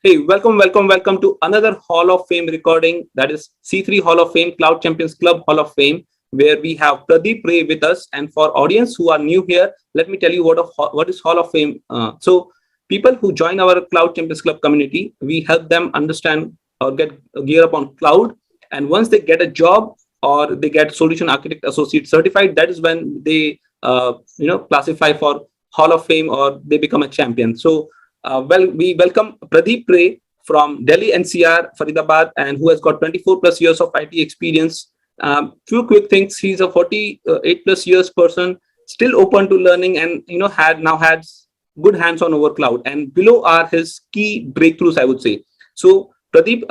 Hey, welcome to another Hall of Fame recording. That is C3 Hall of Fame, Cloud Champions Club Hall of Fame, where we have Pradeep Ray with us. And for audience who are new here, let me tell you what is Hall of Fame. So people who join our Cloud Champions Club community, we help them understand or get gear up on cloud. And once they get a job or they get Solution Architect Associate certified, that is when they classify for Hall of Fame or they become a champion. So we welcome Pradeep Ray from Delhi NCR, Faridabad, and who has got 24 plus years of IT experience. Few quick things. He's a 48 plus years person, still open to learning, and had good hands-on over cloud. And below are his key breakthroughs, I would say. So Pradeep,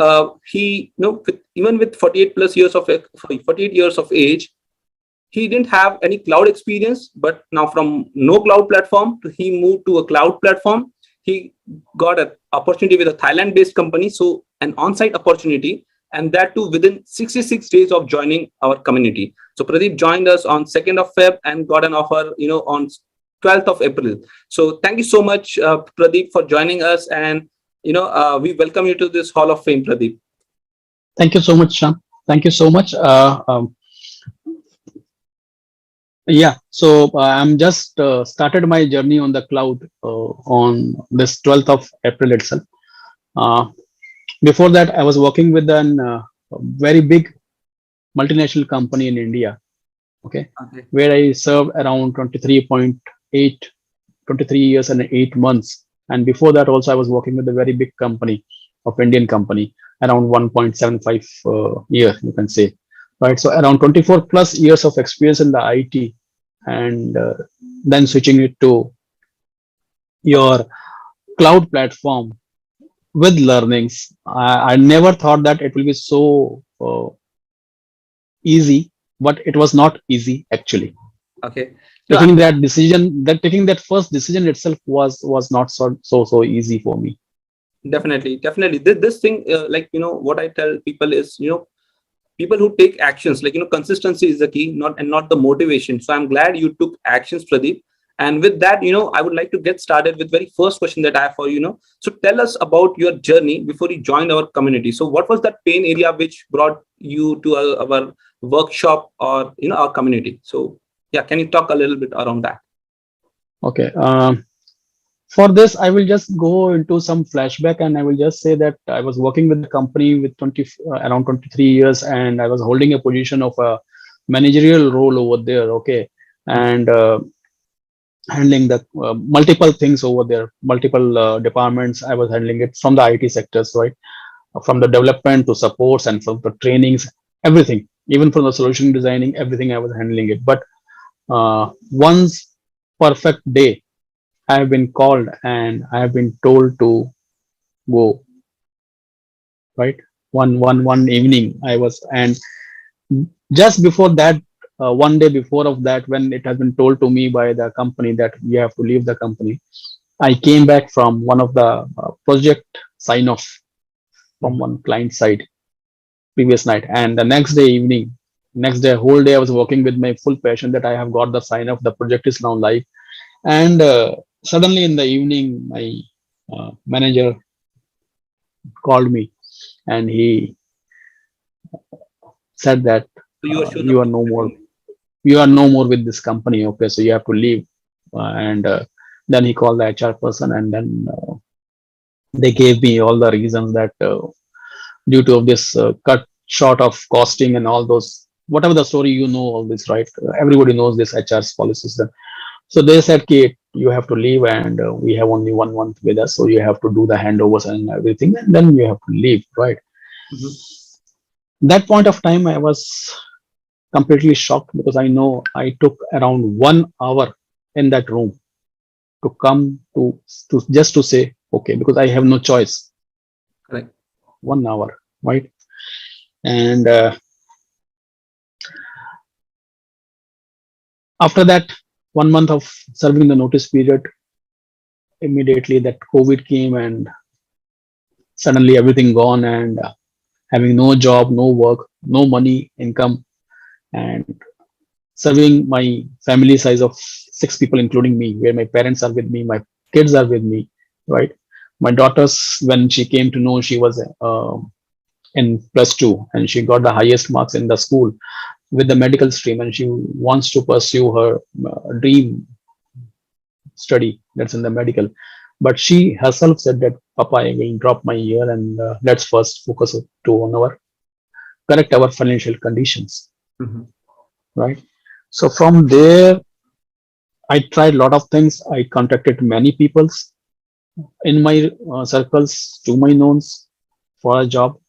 even with 48 plus years of 48 years of age, he didn't have any cloud experience, but now from no cloud platform he moved to a cloud platform. He got an opportunity with a Thailand-based company, so an on-site opportunity, and that too within 66 days of joining our community. So Pradeep joined us on 2nd of Feb and got an offer, on 12th of April. So thank you so much, Pradeep, for joining us, and we welcome you to this Hall of Fame, Pradeep. Thank you so much, Shyam. Thank you so much. So I'm just started my journey on the cloud on this 12th of April itself. Before that, I was working with a very big multinational company in India, okay, where I served around 23 years and 8 months. And before that also, I was working with a very big company of Indian company, around 1.75 year, you can say. Right, so around 24 plus years of experience in the IT, and then switching it to your cloud platform with learnings. I never thought that it will be so easy, but it was not easy actually. Okay, taking that first decision itself was not so easy for me. Definitely. This thing, what I tell people is, people who take actions, consistency is the key, not the motivation. So I'm glad you took actions, Pradeep. And with that, I would like to get started with very first question that I have for you. So tell us about your journey before you joined our community. So what was that pain area which brought you to our workshop or our community? So yeah, can you talk a little bit around that? Okay. For this, I will just go into some flashback, and I will just say that I was working with the company with around 23 years, and I was holding a position of a managerial role over there. Okay, and handling the multiple things over there, multiple departments. I was handling it from the IT sectors, right? From the development to supports and from the trainings, everything, even from the solution designing, everything I was handling it. But once perfect day, I have been called and I have been told to go. Right, one evening I was, and just before that, one day before of that, when it has been told to me by the company that you have to leave the company, I came back from one of the project sign off from one client side previous night, and the next day whole day I was working with my full passion that I have got the sign off, the project is now live. And suddenly in the evening, my manager called me and he said that you are no more with this company. Okay, so you have to leave. And then he called the HR person, and then they gave me all the reasons that due to this cut short of costing and all those, whatever the story, all this, right? Everybody knows this HR's policies. So they said, Kate, you have to leave, and we have only 1 month with us, so you have to do the handovers and everything, and then you have to leave, right? Mm-hmm. That point of time, I was completely shocked, because I know I took around 1 hour in that room to come to just to say, okay, because I have no choice. Correct. 1 hour, right? And after that, 1 month of serving the notice period, immediately that COVID came, and suddenly everything gone, and having no job, no work, no money, income, and serving my family size of 6 people, including me, where my parents are with me, my kids are with me, right? My daughter's, when she came to know, she was in +2 and she got the highest marks in the school with the medical stream, and she wants to pursue her dream study, that's in the medical. But she herself said that, Papa, I will drop my year and let's first focus to on our correct our financial conditions, Mhm. right? So from there, I tried a lot of things. I contacted many peoples in my circles, to my knowns, for a job.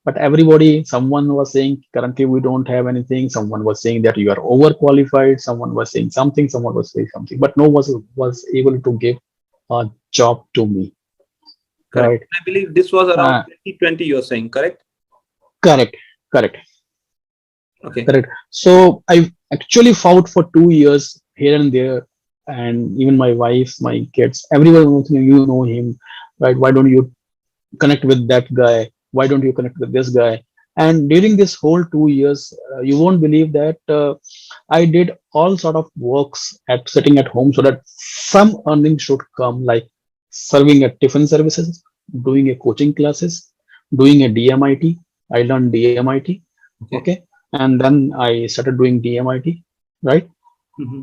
But everybody, someone was saying currently we don't have anything. Someone was saying that you are overqualified. Someone was saying something. Someone was saying something. But no one was able to give a job to me. Correct. Right? I believe this was around Uh, 2020, you're saying, correct? correct. Correct. Okay. Correct. So I actually fought for 2 years here and there, and even my wife, my kids, everyone knows me, you know him, right? Why don't you connect with that guy? Why don't you connect with this guy? And during this whole 2 years, you won't believe that I did all sort of works at sitting at home so that some earning should come, like serving at tiffin services, doing a coaching classes, doing a DMIT. I learned DMIT, Okay. okay, and then I started doing DMIT, right? Mhm.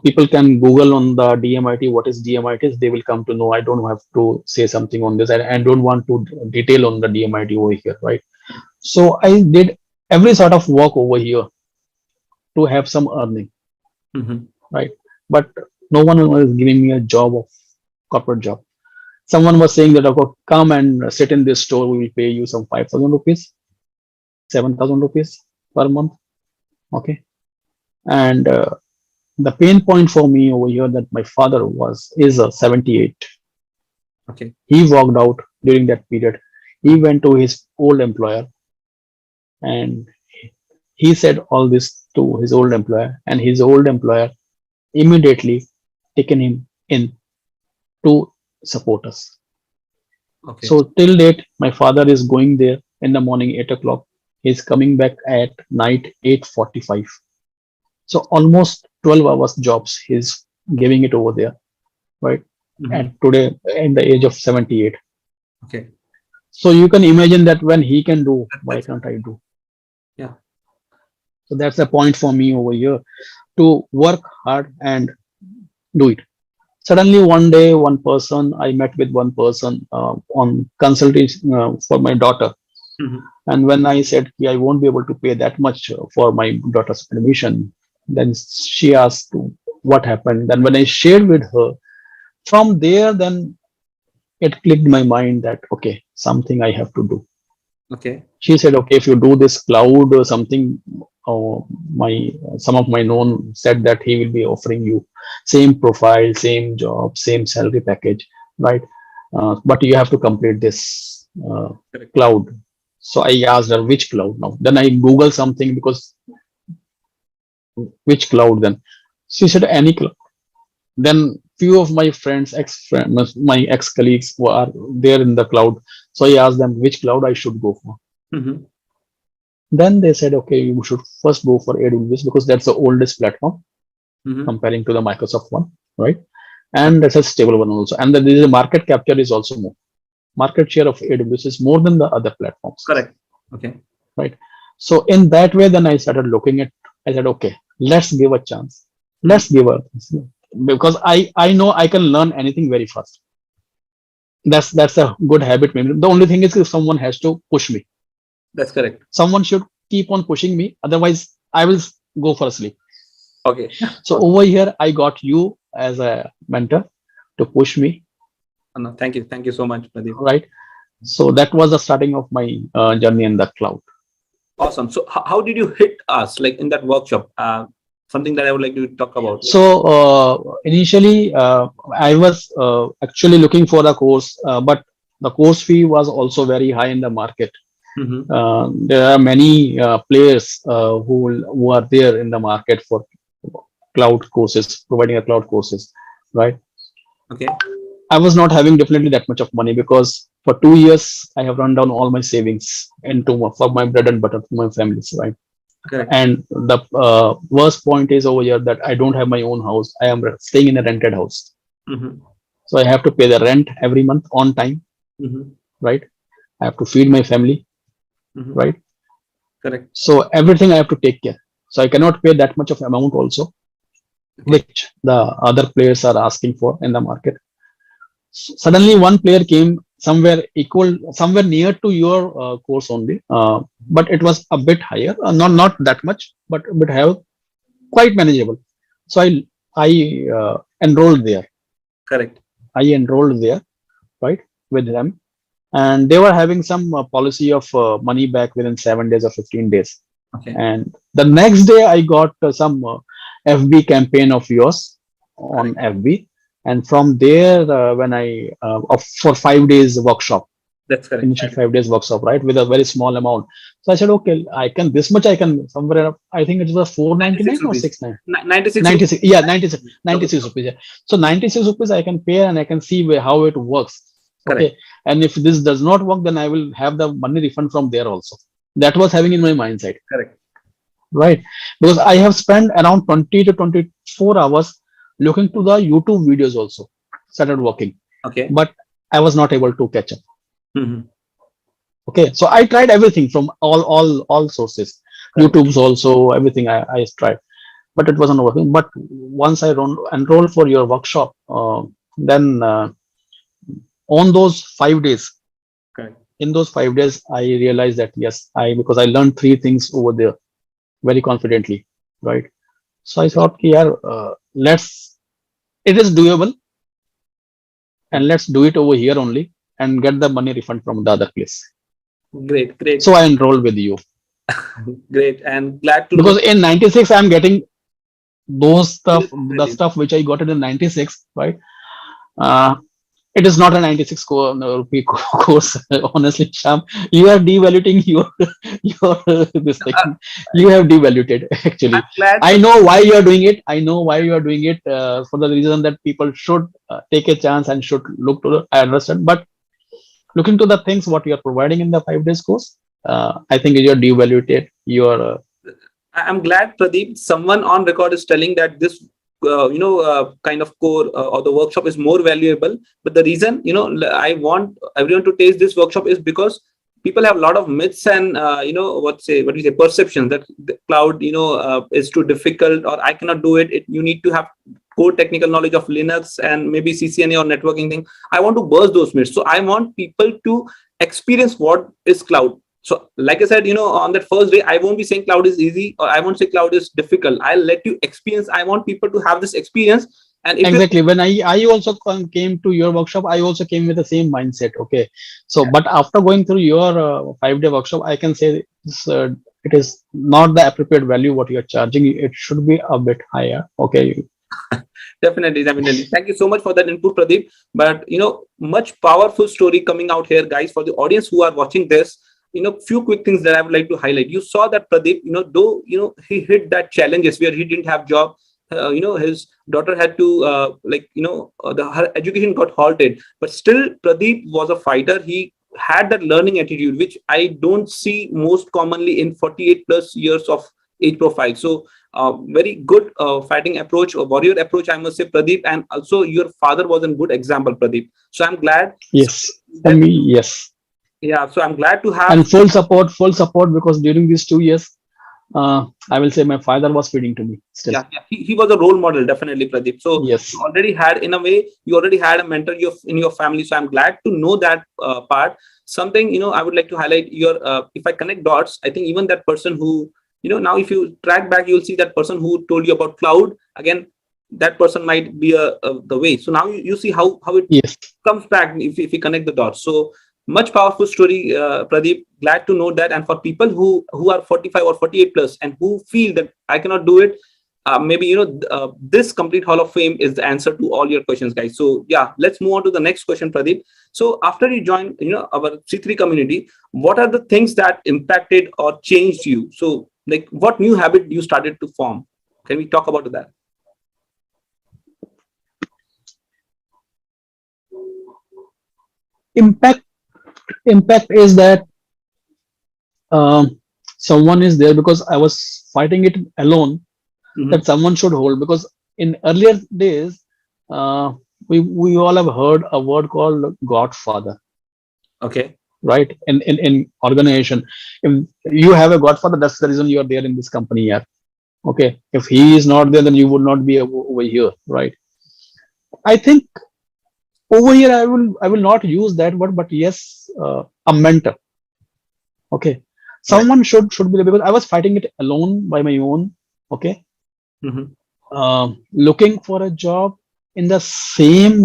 People can Google on the DMIT what is DMIT. They will come to know. I don't have to say something on this. I don't want to detail on the DMIT over here, right? So I did every sort of work over here to have some earning, Mhm. right? But no one was giving me a job of corporate job. Someone was saying that, okay, come and sit in this store. We will pay you some 5,000 rupees, 7,000 rupees per month. Okay. And the pain point for me over here that my father is a 78. Okay. He walked out during that period. He went to his old employer and he said all this to his old employer, and his old employer immediately taken him in to support us. Okay. So till date, my father is going there in the morning 8 o'clock. He's coming back at night 8:45. So almost 12 hours jobs he's giving it over there, right? Mhm. And today, in the age of 78. Okay. So you can imagine that when he can do, why That's can't I do? yeah. So that's the point for me over here, to work hard and do it. Suddenly one day, I met with one person on consultation for my daughter. Mhm. And when I said, "Yeah, I won't be able to pay that much for my daughter's admission," then she asked what happened. Then when I shared with her, from there, then it clicked my mind that, okay, something I have to do. Okay. She said, okay, if you do this cloud or something, my some of my known said that he will be offering you same profile, same job, same salary package, right? But you have to complete this Correct. cloud. So I asked her which cloud now. Then I googled something, because which cloud then? She said any cloud. Then few of my friends, my ex colleagues who are there in the cloud, so I asked them which cloud I should go for. Mhm. Then they said, okay, you should first go for AWS because that's the oldest platform Mhm. comparing to the Microsoft one, right? And that's a stable one also. And then there is a market capture is also more. Market share of AWS is more than the other platforms, Correct. Okay. right? So in that way, then I started looking at. I said, okay, let's give a chance. Mhm. Let's give a, because I know I can learn anything very fast. That's a good habit. Maybe the only thing is if someone has to push me. That's correct. Someone should keep on pushing me, otherwise I will go for a sleep. Okay. So Awesome. over here I got you as a mentor to push me, No, thank you. Thank you so much, Pradeep. right? So that was the starting of my journey in the cloud. Awesome. So how did you hit us like in that workshop? Something that I would like to talk about. So initially I was actually looking for the course, but the course fee was also very high in the market. Mhm. There are many players who are there in the market for cloud courses, providing a cloud courses, right? Okay. I was not having definitely that much of money, because for 2 years I have run down all my savings for my bread and butter for my families, right? Correct. And the worst point is over here that I don't have my own house. I am staying in a rented house. Mhm. So I have to pay the rent every month on time, right? I have to feed my family, right? Correct. So everything I have to take care. So I cannot pay that much of amount also, which the other players are asking for in the market. Suddenly one player came somewhere equal, somewhere near to your course only, but it was a bit higher, not that much, but a bit higher, quite manageable. So I enrolled there. Correct. I enrolled there, right, with them, and they were having some policy of money back within 7 days or 15 days. Okay. And the next day I got some FB campaign of yours on Correct. FB, and from there when I for 5 days workshop, That's correct. initial 5 days workshop, right, with a very small amount. So I said, okay, I can this much, I can somewhere. I think it was 499 or 69. 96. 96, yeah, 96, 96 rupees. Yeah. So 96 rupees I can pay, and I can see how it works. Correct. Okay, and if this does not work, then I will have the money refund from there also. That was having in my mindset. Correct. Right, because I have spent around 20 to 24 hours looking to the YouTube videos also. Started working. Okay. But I was not able to catch up. Mm-hmm. Okay, so I tried everything from all sources, Correct. YouTube's also, everything I tried, but it wasn't working. But once I enrolled for your workshop, then on those 5 days, Correct. in those 5 days, I realized that yes, because I learned 3 things over there very confidently, right? So I thought, yeah, it is doable, and let's do it over here only and get the money refund from the other place. Great. Great. So I enrolled with you. Great, and glad to Because know. in 96 I'm getting those stuff, the stuff which I got it in 96, right? It is not a 96 rupee course. Honestly, Shyam, you are devaluing your this thing. You have devalued it actually. I'm glad. I know why you are doing it. I know why you are doing it, for the reason that people should take a chance and should look to. I understand, but looking to the things what you are providing in the 5 days course, I think you are devalued it. You are. I'm glad, Pradeep, someone on record is telling that this, kind of core or the workshop is more valuable. But the reason, I want everyone to taste this workshop is because people have a lot of myths and, what we say, perceptions that the cloud, is too difficult or I cannot do it. You need to have core technical knowledge of Linux and maybe CCNA or networking thing. I want to burst those myths. So I want people to experience what is cloud. So, like I said, on that first day, I won't be saying cloud is easy or I won't say cloud is difficult. I'll let you experience. I want people to have this experience. And exactly, when I also came to your workshop, I also came with the same mindset. Okay, so but after going through your 5-day workshop, I can say this, it is not the appropriate value what you are charging. It should be a bit higher. Okay. Definitely. Thank you so much for that input, Pradeep. But much powerful story coming out here, guys, for the audience who are watching this. Few quick things that I would like to highlight. You saw that Pradeep, though, he hit that challenges where he didn't have job. His daughter had to, her education got halted. But still, Pradeep was a fighter. He had that learning attitude, which I don't see most commonly in 48 plus years of age profile. So, very good fighting approach, or warrior approach, I must say, Pradeep. And also, your father was a good example, Pradeep. So, I'm glad. Yes, for me, yes. Yeah, so I'm glad to have and full support because during these 2 years, I will say my father was feeding to me still. Yeah, he was a role model, definitely, Pradeep. So yes, you already had, in a way, you already had a mentor in your family. So I'm glad to know that part. Something, I would like to highlight your, if I connect dots, I think even that person who, now if you track back, you'll see that person who told you about cloud, again, that person might be the way. So now you see how it yes, comes back if we connect the dots. So much powerful story, Pradeep. Glad to know that. And for people who are 45 or 48 plus and who feel that I cannot do it, maybe this complete Hall of Fame is the answer to all your questions, guys. So yeah, let's move on to the next question, Pradeep. So after you joined, our C3 community, what are the things that impacted or changed you? So like, what new habit you started to form? Can we talk about that? Impact is that someone is there, because I was fighting it alone. That someone should hold, because in earlier days, we all have heard a word called Godfather, Okay. right? In organization, if you have a Godfather, that's the reason you are there in this company. Yeah. Okay. If he is not there, then you would not be over here, right? I think over here I will not use that word, but yes, a mentor. Okay. Right. Someone should be there because I was fighting it alone by my own. Okay. Mm-hmm. Looking for a job in the same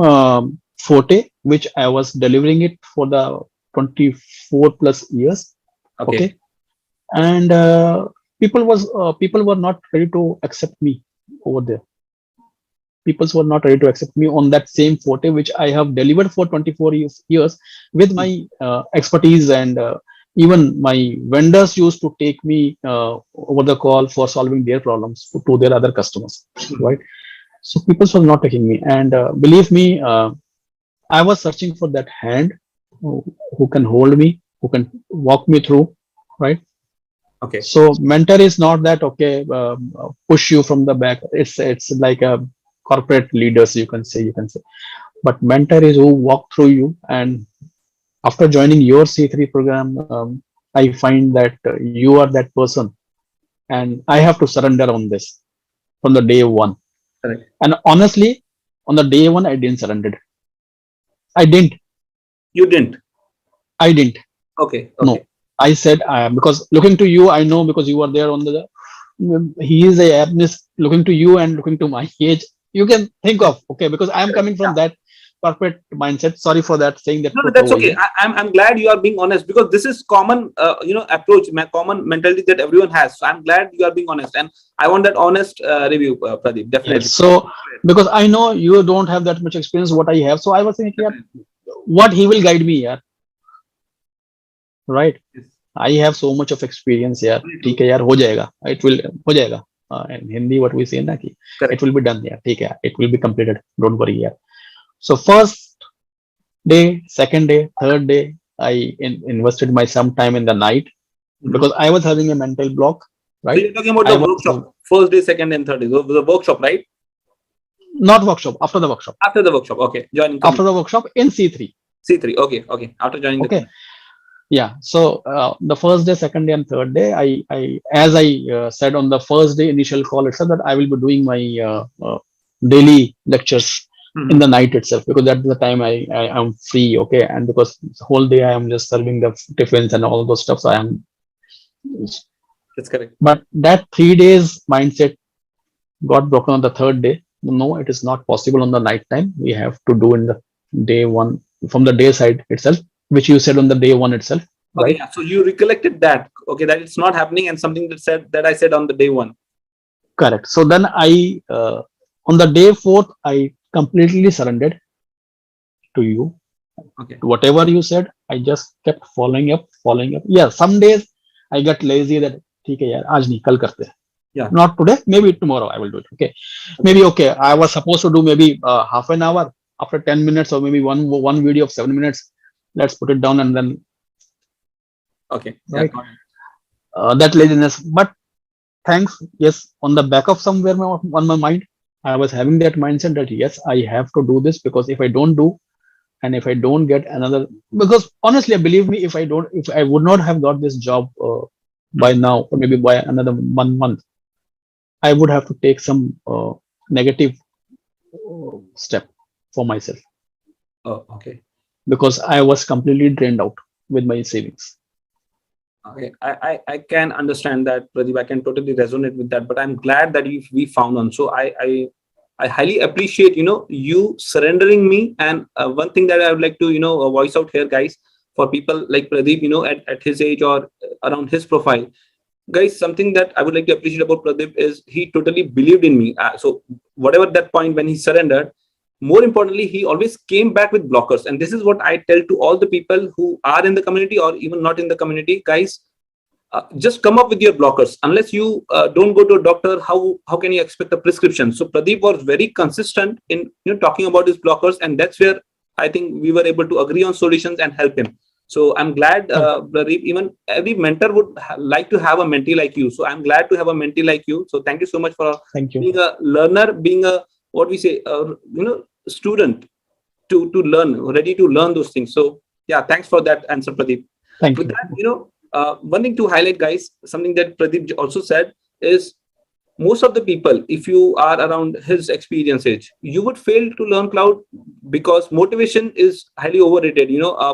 forte which I was delivering it for the 24 plus years. Okay. Okay. And people were not ready to accept me over there. People were not ready to accept me on that same forte which I have delivered for 24 years with my expertise, and even my vendors used to take me over the call for solving their problems to their other customers, Mm-hmm. right? So people were not taking me, and believe me, I was searching for that hand who can hold me, who can walk me through, right? Okay. So mentor is not that okay, push you from the back. It's like a corporate leaders, you can say. But mentor is who walk through you, and after joining your C3 program, I find that you are that person, and I have to surrender on this from the day one. Correct. And honestly, on the day one, I didn't surrender. I didn't. You didn't. I didn't. Okay. No. Okay. I said because looking to you, I know because you are there on the. He is a aptness looking to you and looking to my age. You can think of okay because I am Correct. coming Yeah. from that corporate mindset. Sorry for that saying that No, no, truth that's over okay. here. I'm glad you are being honest because this is common, approach, common mentality that everyone has. So I'm glad you are being honest, and I want that honest review, Pradeep. Yes. Definitely. So because I know you don't have that much experience what I have, so I was thinking, yeah, Definitely. what he will guide me, yeah, right? Yes. I have so much of experience, yeah. Very ठीक true. है यार हो जाएगा. It will हो जाएगा. In Hindi, what we say ना कि it Correct. will be done, yeah. ठीक है. It will be completed. Don't worry, yeah. So first day, second day, third day, I invested my some time in the night Mhm. because I was having a mental block, So right? you're talking about I the was workshop, first day, second, and third day. The workshop, right? not workshop, after the workshop. After the workshop. Okay. Joining After committee. the workshop in C3. C3. Okay. Okay. After joining the Okay. committee. Yeah. So the first day, second day, and third day, I as I said on the first day initial call itself that I will be doing my daily lectures in Mm-hmm. the night itself because that's the time I am free. Okay. And because the whole day I am just serving the tiffins and all those stuff. So I am, That's correct. but that 3 days mindset got broken on the third day. No, it is not possible on the night time. We have to do in the day one from the day side itself, which you said on the day one itself, Okay. right? Yeah. So you recollected that. Okay. That it's not happening, and something that I said on the day one. Correct. So then on the day fourth, I completely surrendered to you. Okay. Whatever you said, I just kept following up. Yeah, some days I got lazy that, ठीक है यार, आज नहीं, कल करते हैं. Yeah. Not today, maybe tomorrow I will do it. Okay. Maybe, okay, I was supposed to do maybe half an hour after 10 minutes or maybe one video of 7 minutes. Let's put it down and then, Okay. Yeah. right? Got it. That laziness. But thanks, yes, on the back of somewhere on my mind, I was having that mindset that yes, I have to do this because if I don't do, and if I don't get another, because honestly, believe me, if I would not have got this job by now, or maybe by another 1 month, I would have to take some negative step for myself Oh, okay. because I was completely drained out with my savings. Okay, I can understand that, Pradeep. I can totally resonate with that. But I'm glad that we found one. So I highly appreciate you surrendering me. And one thing that I would like to voice out here, guys, for people like Pradeep, at his age or around his profile, guys, something that I would like to appreciate about Pradeep is he totally believed in me. So whatever that point when he surrendered, more importantly, he always came back with blockers. And this is what I tell to all the people who are in the community or even not in the community, guys. Just come up with your blockers. Unless you don't go to a doctor, how can you expect a prescription? So Pradeep was very consistent in talking about his blockers, and that's where I think we were able to agree on solutions and help him. So I'm glad, Pradeep. Even every mentor would like to have a mentee like you. So I'm glad to have a mentee like you. So thank you so much for Thank you. being a learner, being a what we say, student to learn, ready to learn those things. So yeah, thanks for that answer, Pradeep. Thank With you. that, one thing to highlight, guys, something that Pradeep also said is, most of the people, if you are around his experience age, you would fail to learn cloud because motivation is highly overrated.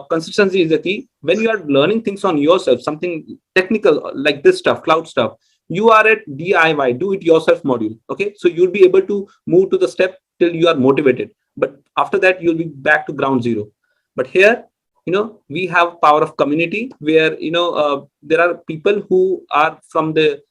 Consistency is the key. When you are learning things on yourself, something technical like this stuff, cloud stuff, you are at DIY, do it yourself module. Okay, so you'll be able to move to the step till you are motivated, but after that you'll be back to ground zero. But here, we have power of community, where there are people who are from the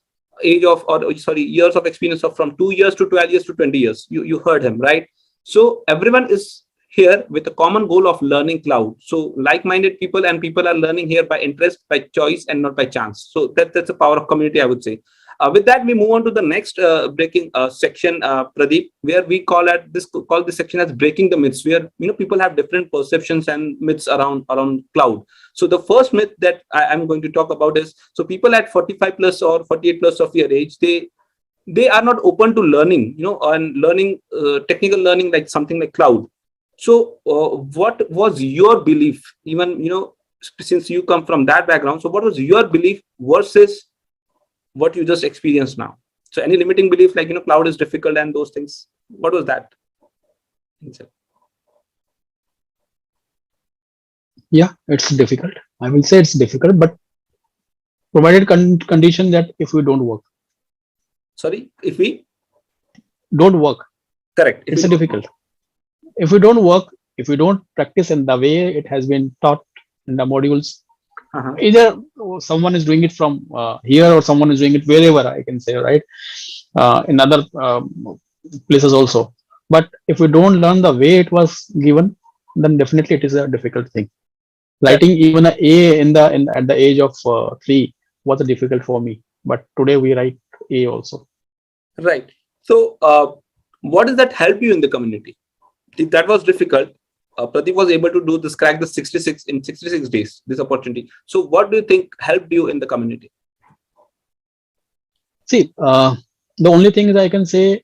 age of, or sorry, years of experience of from 2 years to 12 years to 20 years. You heard him, right? So everyone is here with a common goal of learning cloud. So like-minded people, and people are learning here by interest, by choice, and not by chance. So that's the power of community, I would say. With that, we move on to the next breaking section, Pradeep, where we call this section as breaking the myths, where people have different perceptions and myths around cloud. So the first myth that I'm going to talk about is, so people at 45 plus or 48 plus of your age, they are not open to learning, and learning technical learning, like something like cloud. So what was your belief, even since you come from that background? So what was your belief versus what you just experienced now? So any limiting belief, like cloud is difficult and those things, what was that? Yeah, it's difficult. I will say it's difficult, but provided condition that if we don't work. Sorry, if we don't work. Correct. It's difficult. If we don't work, if we don't practice in the way it has been taught in the modules, either someone is doing it from here or someone is doing it wherever, I can say, right? In other places also. But if we don't learn the way it was given, then definitely it is a difficult thing. Writing even an A at the age of 3 was difficult for me. But today we write A also. Right. So what does that help you in the community? If that was difficult, Pradeep was able to do this, crack the 66 in 66 days, this opportunity. So what do you think helped you in the community? See, the only thing is I can say,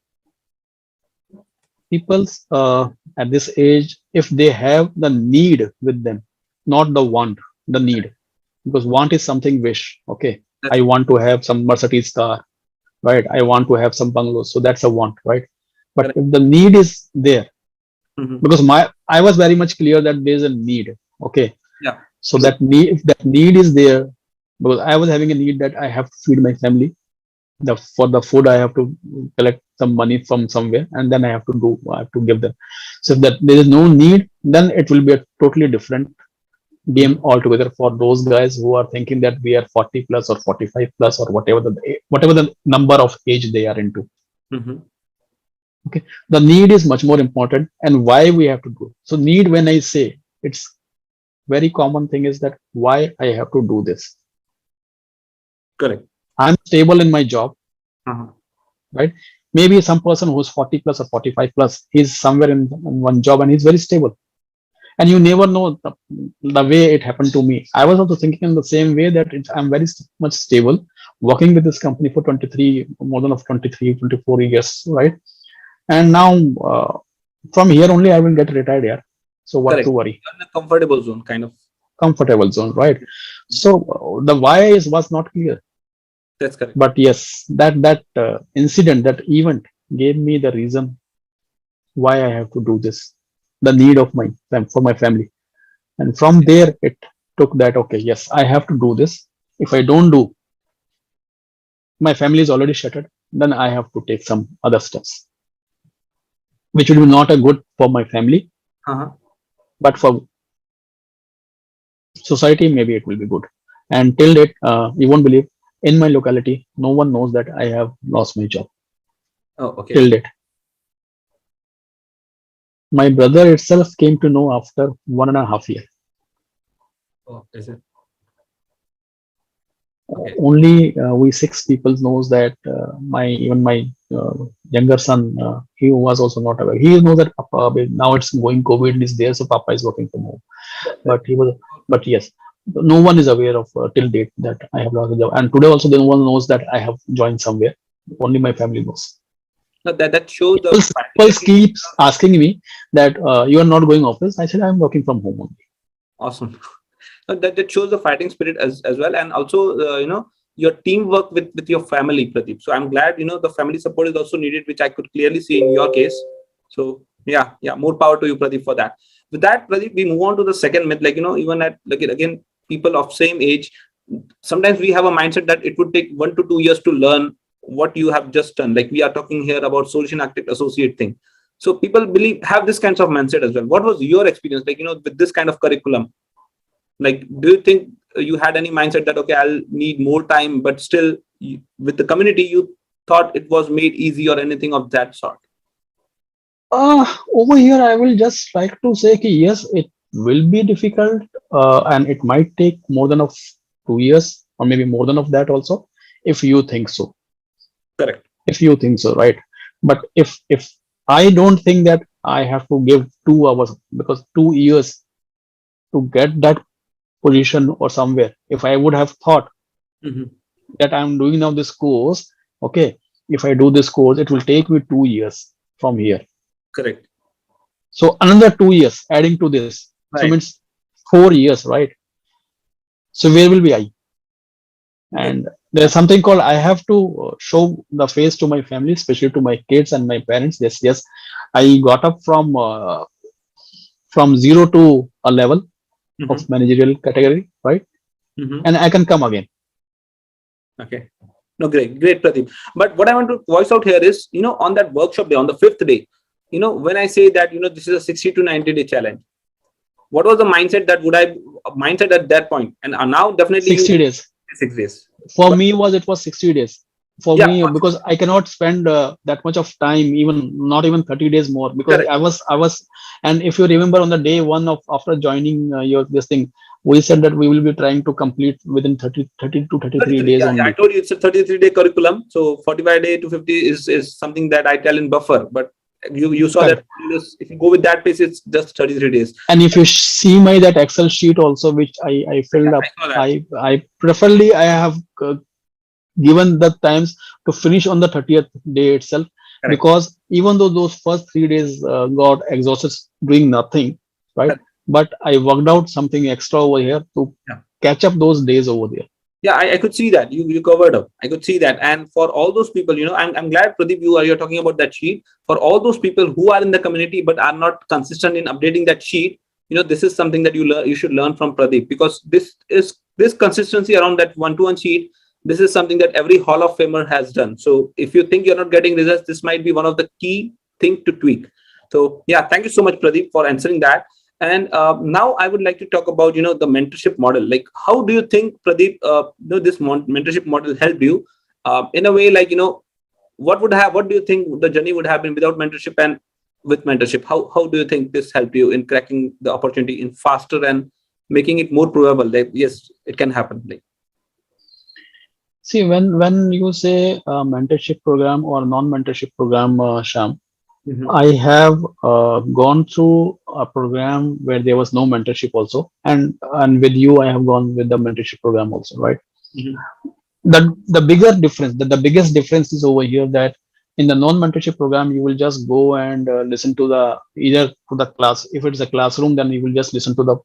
people at this age, if they have the need with them, not the want, the need, because want is something wish. Okay, I want to have some Mercedes car, right? I want to have some bungalows, so that's a want, right? But if the need is there, because I was very much clear that there is a need. Okay, yeah. So that need, if that need is there, because I was having a need that I have to feed my family. For the food, I have to collect some money from somewhere, and then I have to give them. So if that there is no need, then it will be a totally different game altogether for those guys who are thinking that we are 40 plus or 45 plus or whatever the number of age they are into. Okay, the need is much more important, and why we have to do. So need, when I say, it's very common thing is that why I have to do this. Correct. I'm stable in my job, right? Maybe some person who's 40 plus or 45 plus, he's somewhere in one job and he's very stable. And you never know the way it happened to me. I was also thinking in the same way that I'm very much stable, working with this company for more than 23, 24 years, right? And now from here only I will get retired here. So what to worry? You're in a comfortable zone, kind of. Comfortable zone, right? So the why was not clear. That's correct. But yes, that incident, that event gave me the reason why I have to do this, the need of for my family. And from there, it took that, okay, yes, I have to do this. If I don't do, my family is already shattered, then I have to take some other steps, which will be not a good for my family, but for society, maybe it will be good. And till date, you won't believe, in my locality, no one knows that I have lost my job. Oh, okay. Till date. My brother itself came to know after 1.5 years. Oh, is it? Okay. Only we 6 people knows that even my younger son, he was also not aware. He knows that Papa, now it's going, COVID is there, so Papa is working from home. But yes, no one is aware of till date that I have lost a job. And today also, no one knows that I have joined somewhere. Only my family knows. No, that shows the People keeps asking me that you are not going office. I said I'm working from home only. awesome. That shows the fighting spirit as well, and also your teamwork with your family, Pradeep. So I'm glad the family support is also needed, which I could clearly see in your case. So yeah, more power to you, Pradeep, for that. With that, Pradeep, we move on to the second myth. Like even at like again, people of same age, sometimes we have a mindset that it would take 1 to 2 years to learn what you have just done. Like we are talking here about solution architect associate thing. So people have this kinds of mindset as well. What was your experience like with this kind of curriculum? Like, do you think you had any mindset that okay, I'll need more time, but still with the community you thought it was made easy or anything of that sort? Over here, I will just like to say that yes, it will be difficult, and it might take more than of 2 years or maybe more than of that also, if you think so. Correct. If you think so, right? But if I don't think that I have to give 2 hours, because 2 years to get that position or somewhere. If I would have thought Mhm. that I'm doing now this course, okay, if I do this course, it will take me 2 years from here. Correct. So another 2 years adding to this, so Right. means 4 years, right? So where will be I? And there's something called I have to show the face to my family, especially to my kids and my parents. Yes, I got up from zero to a level Mhm. of managerial category, right? Mhm. And I can come again. Okay. No, great, Pradeep. But what I want to voice out here is, on that workshop day, on the fifth day, when I say that, this is a 60 to 90-day challenge, what was the mindset mindset at that point? And now definitely 60 days. 6 days. For But me, it was 60 days. For yeah, me, because I cannot spend that much of time, even not even 30 days more, because correct. I was, and if you remember on the day one of after joining your this thing, we said that we will be trying to complete within 30 to 33 33. days Yeah, I only. told you it's a 33-day curriculum. So 45-day to 50 is something that I tell in buffer. But you saw that Correct. if you go with that pace, it's just 33 days. And if you see my that Excel sheet also, which I Yeah, filled I up, saw that. I preferably I have given the times to finish on the 30th day itself, Correct. because even though those first 3 days got exhausted doing nothing, right? Correct. But I worked out something extra over here to Yeah. catch up those days over there. Yeah, I could see that you covered up. I could see that, and for all those people, I'm glad, Pradeep, you're talking about that sheet. For all those people who are in the community but are not consistent in updating that sheet, this is something that you should learn from Pradeep, because this consistency around that 1-to-1 sheet. This is something that every Hall of Famer has done. So if you think you're not getting results, this might be one of the key thing to tweak. So yeah, thank you so much, Pradeep, for answering that. And now I would like to talk about the mentorship model. Like, how do you think, Pradeep, this mentorship model helped you in a way? Like, what do you think the journey would have been without mentorship and with mentorship? How do you think this helped you in cracking the opportunity in faster and making it more probable that yes, it can happen? Like, See, when you say mentorship program or non-mentorship program, Sham, mhm. I have gone through a program where there was no mentorship also, and with you, I have gone with the mentorship program also, right? Mhm. The bigger difference, the biggest difference is over here, that in the non-mentorship program, you will just go and listen to either to the class. If it's a classroom, then you will just listen to the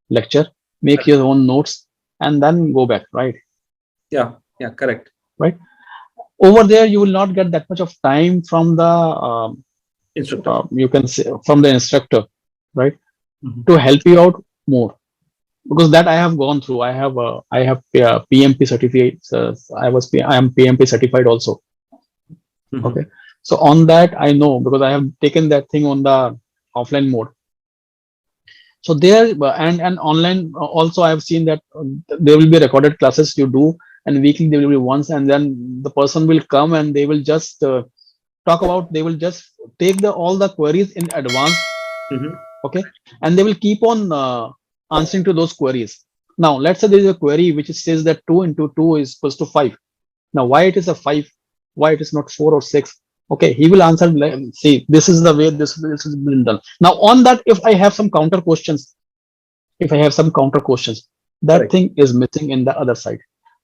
lecture, make your own notes, and then go back, right? Yeah, correct. Right. Over there, you will not get that much of time from the Instructor. you can say from the instructor, right, Mhm. to help you out more, because that I have gone through. I have PMP certificate. I am PMP certified also. Mhm. Okay, so on that I know, because I have taken that thing on the offline mode. So there, and online also, I have seen that there will be recorded classes you do, and weekly there will be once, and then the person will come and they will just talk about. They will just take all the queries in advance, Mhm. okay, and they will keep on answering to those queries. Now let's say there is a query which says that 2 into 2 is equals to 5. Now why it is a 5, why it is not 4 or 6? Okay, he will answer like, see, this is the way this is been done. Now on that, if I have some counter questions, that Correct. thing is missing in the other side.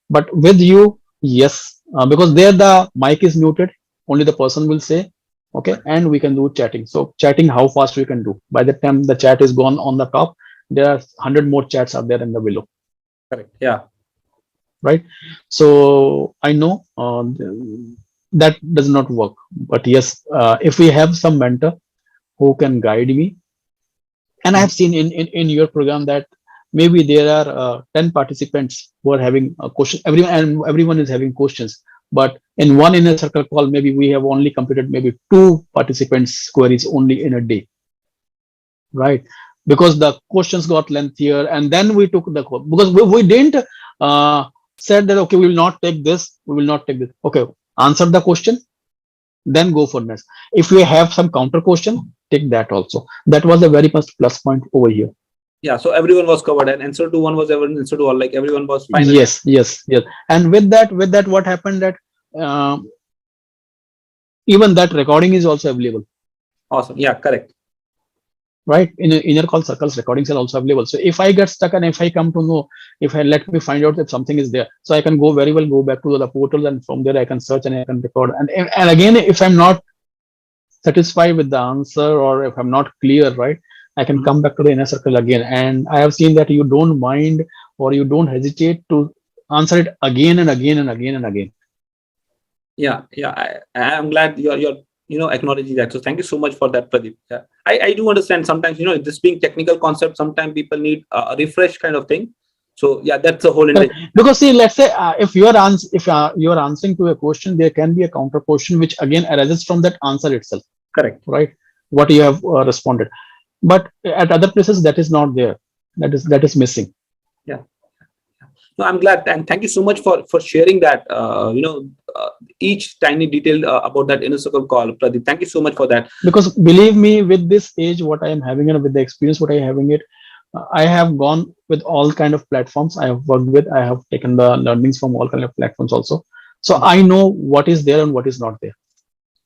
But with you, yes, because there the mic is muted, only the person will say, okay, and we can do chatting. So chatting, how fast we can do. By the time the chat is gone on the top, there are 100 more chats are there in the below. Correct. Yeah. Right. So I know that does not work. But yes, if we have some mentor who can guide me, and I have seen in your program that maybe there are 10 participants who are having a question. Everyone is having questions. But in one inner circle call, maybe we have only completed maybe 2 participants' queries only in a day, right? Because the questions got lengthier, and then we took the call because we didn't said that okay, we will not take this, we will not take this. Okay, answer the question, then go for next. If we have some counter question, take that also. That was a very much plus point over here. Yeah. So everyone was covered, and answer to one was everyone answer to all. Like everyone was fine. Yes, yes, yes. And with that, what happened that uh, even that recording is also available. Awesome. Yeah. Correct. Right, in inner call circles recordings are also available. So if I get stuck and if I come to know, if I let me find out if something is there, so I can go very well go back to the portal, and from there I can search and I can record. And again, if I'm not satisfied with the answer, or if I'm not clear, right, I can come back to the inner circle again. And I have seen that you don't mind, or you don't hesitate to answer it again and again and again and again. Yeah. Yeah. I'm glad you're acknowledging that. So thank you so much for that, Pradeep. Yeah. I do understand sometimes, this being technical concept, sometimes people need a refresh kind of thing. So yeah, that's the whole intention. Because see, let's say if you are answering to a question, there can be a counter question which again arises from that answer itself. Correct. Right. What you have responded, but at other places that is not there. That is missing. Yeah. No, I'm glad, and thank you so much for sharing that. Each tiny detail about that inner circle call, Pradeep. Thank you so much for that. Because believe me, with this age, what I am having and with the experience what I am having it, I have gone with all kind of platforms I have worked with. I have taken the learnings from all kind of platforms also. So I know what is there and what is not there.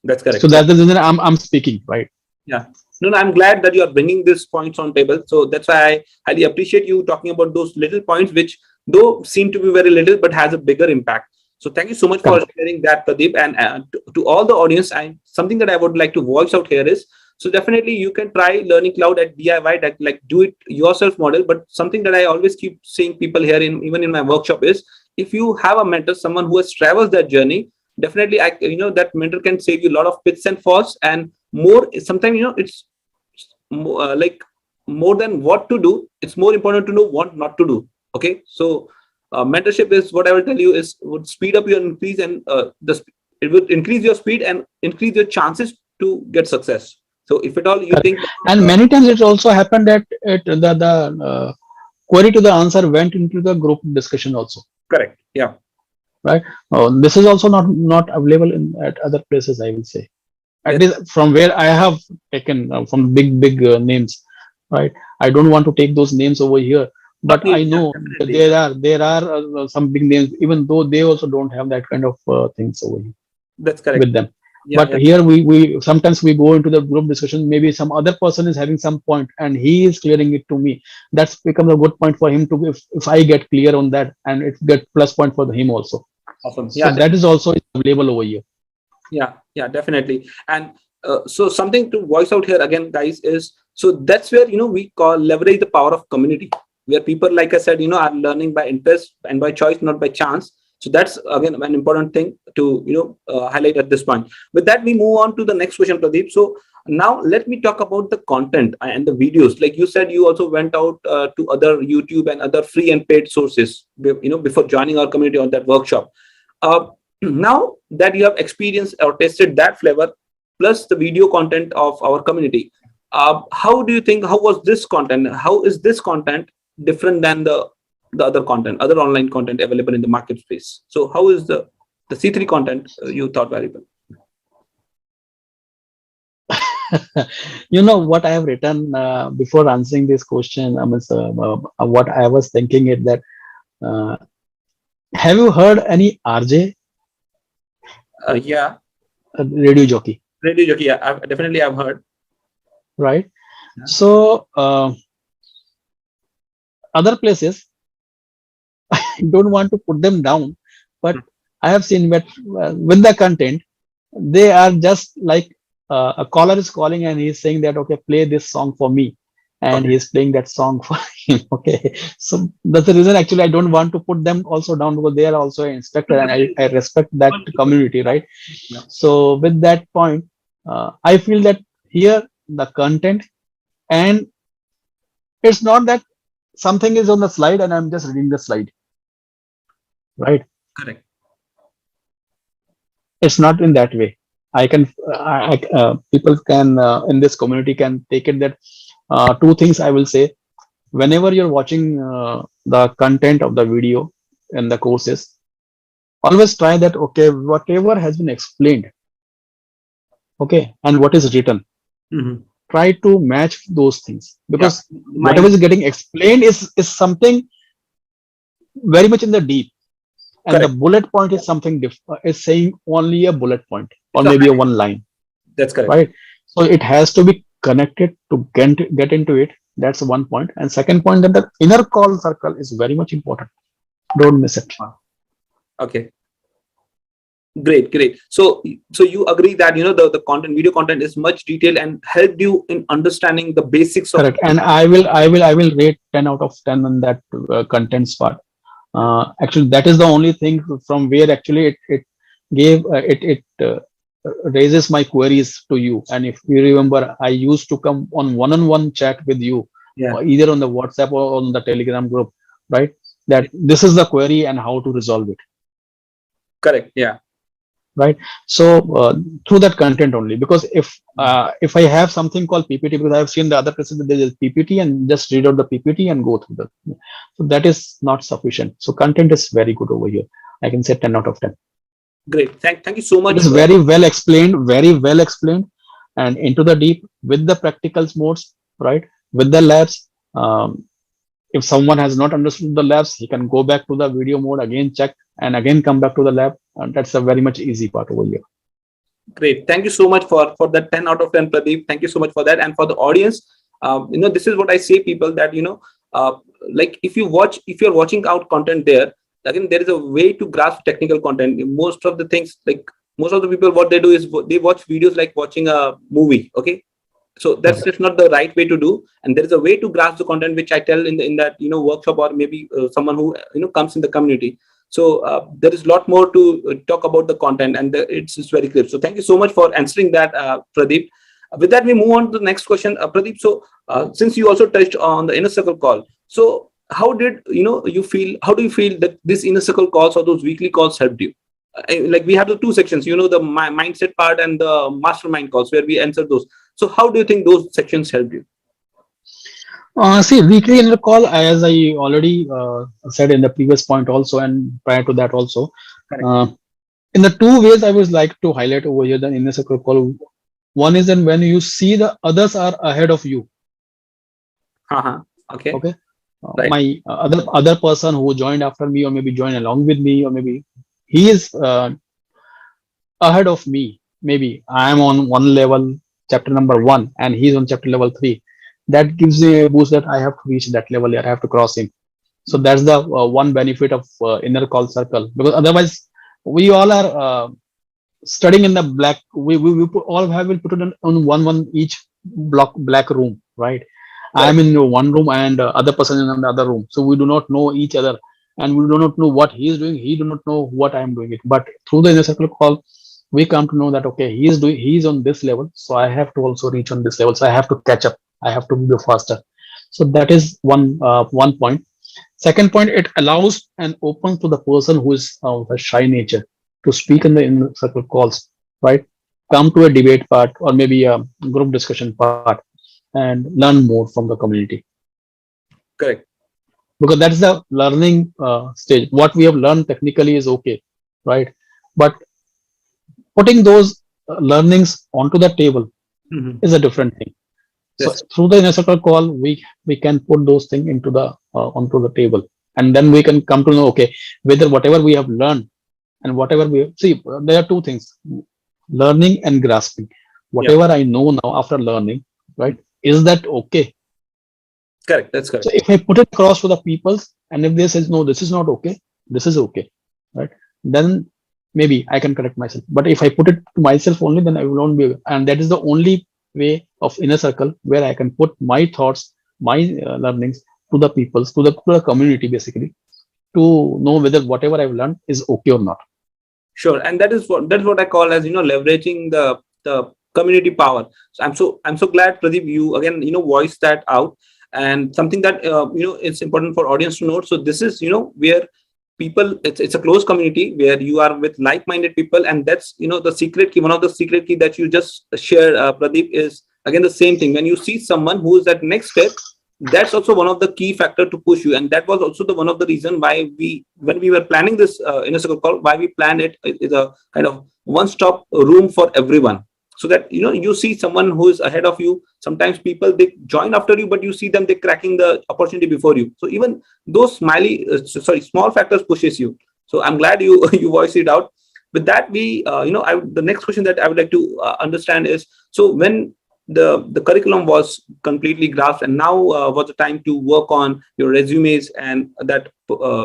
That's correct. So that's the reason I'm speaking, right? Yeah. No, I'm glad that you are bringing these points on table. So that's why I highly appreciate you talking about those little points, which though seem to be very little, but has a bigger impact. So thank you so much for sharing that, Pradeep. And to all the audience, something that I would like to voice out here is, so definitely you can try learning cloud at DIY, that like do it yourself model. But something that I always keep saying people here, even in my workshop, is if you have a mentor, someone who has traversed that journey, definitely that mentor can save you a lot of pits and falls, and more. Sometimes it's like more than what to do. It's more important to know what not to do. Okay, so mentorship is what I will tell you is would speed up your increase, and it would increase your speed and increase your chances to get success. So if at all you think, and many times it also happened that the query to the answer went into the group discussion also. Correct. Yeah. Right. This is also not available at other places, I will say. At least from where I have taken from big names. Right. I don't want to take those names over here. But I know that there are some big names, even though they also don't have that kind of things over here. That's correct. With them. Yeah, but here we sometimes we go into the group discussion. Maybe some other person is having some point and he is clearing it to me. That's becomes a good point for him to, if I get clear on that, and it get plus point for him also. Awesome. Yeah, so that is also available over here. Yeah, definitely. And so something to voice out here again, guys, is so that's where we call leverage the power of community, where people, like I said, are learning by interest and by choice, not by chance. So that's again an important thing to highlight at this point. With that, we move on to the next question, Pradeep. So now let me talk about the content and the videos. Like you said, you also went out to other YouTube and other free and paid sources, before joining our community on that workshop. Now that you have experienced or tested that flavor, plus the video content of our community, how do you think? How was this content? How is this content different than the other content, other online content available in the marketplace? So how is the C3 content you thought valuable? What I have written before answering this question, what I was thinking is that have you heard any RJ? Yeah. Radio jockey. Radio jockey, yeah, I've heard. Right. Yeah. So other places, I don't want to put them down, but I have seen that with the content, they are just like a caller is calling and he's saying that, okay, play this song for me, and Okay. he's playing that song for him. Okay, so that's the reason actually I don't want to put them also down, because they are also an instructor and I respect that community, right? Yeah. So with that point, I feel that here the content, and it's not that something is on the slide and I'm just reading the slide, right? Correct. It's not in that way. I can people can in this community can take it that two things I will say. Whenever you're watching the content of the video and the courses, always try that, okay, whatever has been explained, okay, and what is written, Mhm. try to match those things, Yeah. because whatever Mind. is getting explained is something very much in the deep, and the Correct. bullet point is something is saying only a bullet point or It's a maybe a high. one line, That's correct. right? So it has to be connected to get into it. That's one point. And second point, that the inner call circle is very much important. Don't miss it. Okay. Great, great. So you agree that the content, video content, is much detailed and helped you in understanding the basics of. Correct. And I will rate 10 out of 10 on that contents part. Actually, that is the only thing from where actually it gave it raises my queries to you. And if you remember, I used to come on one-on-one chat with you, Yeah. or either on the WhatsApp or on the Telegram group, right? That this is the query and how to resolve it, Correct. Yeah. right? So through that content only, because if I have something called PPT, because I've seen the other places that there is PPT and just read out the PPT and go through the, so that is not sufficient. So content is very good over here. I can say 10 out of 10. Great. Thank you so It much. is very well explained, and into the deep with the practicals modes, right? With the labs. If someone has not understood the labs, he can go back to the video mode again, check, and again come back to the lab. And that's a very much easy part over here. Great. Thank you so much for that 10 out of 10, Pradeep. Thank you so much for that. And for the audience, this is what I say, people, that like if you're watching out content there, again, there is a way to grasp technical content. Most of the things, like most of the people, what they do is they watch videos like watching a movie. Okay, so that's just not the right way to do. And there is a way to grasp the content, which I tell in that workshop, or maybe someone who comes in the community. So there is a lot more to talk about the content, and it's very clear. So thank you so much for answering that, Pradeep. With that, we move on to the next question, Pradeep. So since you also touched on the inner circle call, so how did you feel? How do you feel that this inner circle calls or those weekly calls helped you? Like we have the two sections, the mindset part and the mastermind calls, where we answer those. So how do you think those sections helped you? See, weekly inner call, as I already said in the previous point also, and prior to that also, Correct. uh, in the two ways I would like to highlight over here the inner circle call. One is then when you see the others are ahead of you. Uh-huh. Okay. Okay, Right. my other person who joined after me, or maybe joined along with me, or maybe he is ahead of me. Maybe I am on one level, chapter number 1, and he's on chapter level 3. That gives me a boost that I have to reach that level. I have to cross him. So that's the one benefit of inner call circle, because otherwise we all are studying in the black. We all have will put it on one each block black room, right? I am Correct. in one room and other person is in the other room, so we do not know each other, and we do not know what he is doing. He do not know what I am doing it. But through the inner circle call, we come to know that, okay, he's on this level, so I have to also reach on this level. So I have to catch up. I have to be faster. So that is one point. Second point, it allows and opens to the person who is of a shy nature to speak in the inner circle calls, right? Come to a debate part or maybe a group discussion part and learn more from the community, Correct. because that's the learning stage. What we have learned technically is okay, right? But putting those learnings onto the table Mm-hmm. is a different thing. So Yes. through the inner circle call, we can put those things into the onto the table, and then we can come to know, okay, whether whatever we have learned and whatever we see, there are two things: learning and grasping. Yeah. Whatever I know now after learning, right? Is that okay? Correct. That's So correct. if I put it across to the peoples, and if they says no, this is not okay, this is okay, right? Then maybe I can correct myself. But if I put it to myself only, then I will not be. And that is the only way of inner circle where I can put my thoughts, my learnings to the peoples, to the community, basically, to know whether whatever I've learned is okay or not. Sure, and that's what I call as leveraging the community power. So I'm so glad, Pradeep, you again voiced that out, and something that it's important for audience to note. So this is where people, it's a close community where you are with like-minded people, and that's the secret key. One of the secret key that you just shared, Pradeep, is again the same thing. When you see someone who is at next step, that's also one of the key factor to push you, and that was also the one of the reason why when we were planning this inner circle call, why we planned it is a kind of one-stop room for everyone, so that you see someone who is ahead of you. Sometimes people, they join after you, but you see them, they cracking the opportunity before you. So even those small factors pushes you. So I'm glad you you voiced it out. With that, we the next question that I would like to understand is, so when the curriculum was completely grasped, and now was the time to work on your resumes and that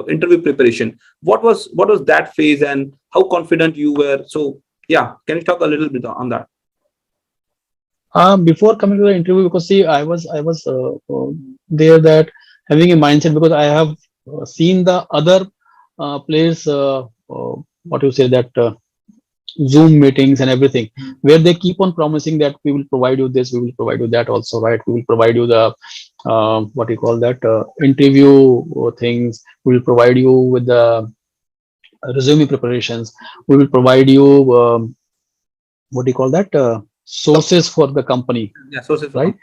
interview preparation. What was that phase, and how confident you were? So yeah, can you talk a little bit on that? Before coming to the interview, because see, I was there, that having a mindset, because I have seen the other players, what you say, that Zoom meetings and everything, where they keep on promising that we will provide you this, we will provide you that also, right? We will provide you the what you call that interview things. We will provide you with the resume preparations. We will provide you what do you call that sources for the company, Yeah, sources, right?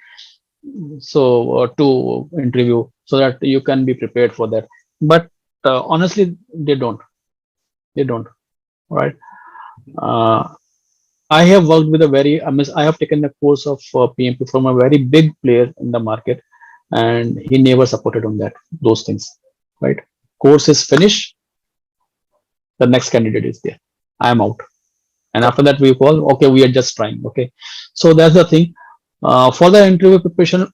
So to interview, so that you can be prepared for that. But honestly, they don't. They don't. Right. I have worked with a very, I have taken a course of PMP from a very big player in the market, and he never supported on that, those things, right? Course is finished, the next candidate is there, I am out. And after that, we call, okay, we are just trying. Okay. So that's the thing. For the interview preparation,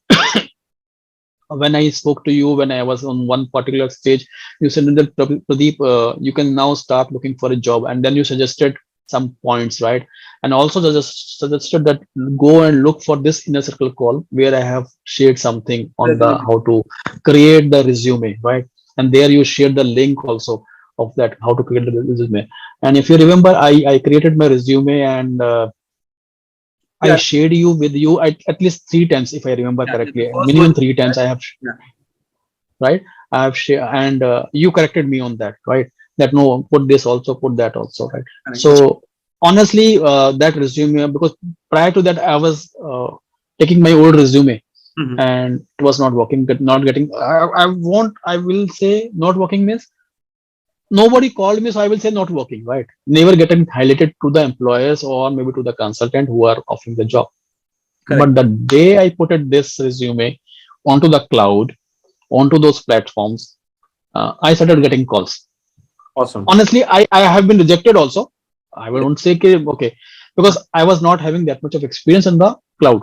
when I spoke to you, when I was on one particular stage, you said that Pradeep, you can now start looking for a job, and then you suggested some points, right? And also just suggested that go and look for this inner circle call, where I have shared something on the how to create the resume, right? And there you shared the link also of that, how to create the resume. And if you remember, I created my resume, and I shared you with you at least 3 times, if I remember correctly. Minimum 3 times I have, right? I have shared, and you corrected me on that, right? That no, put this also, put that also, right? So honestly, that resume, because prior to that, I was taking my old resume, and it was not working, not getting. I will say not working means nobody called me, so I will say not working, right? Never getting highlighted to the employers or maybe to the consultant who are offering the job. Correct. But the day I put it, this resume onto the cloud, onto those platforms, I started getting calls. Awesome. Honestly, I have been rejected also. I won't say okay, because I was not having that much of experience in the cloud.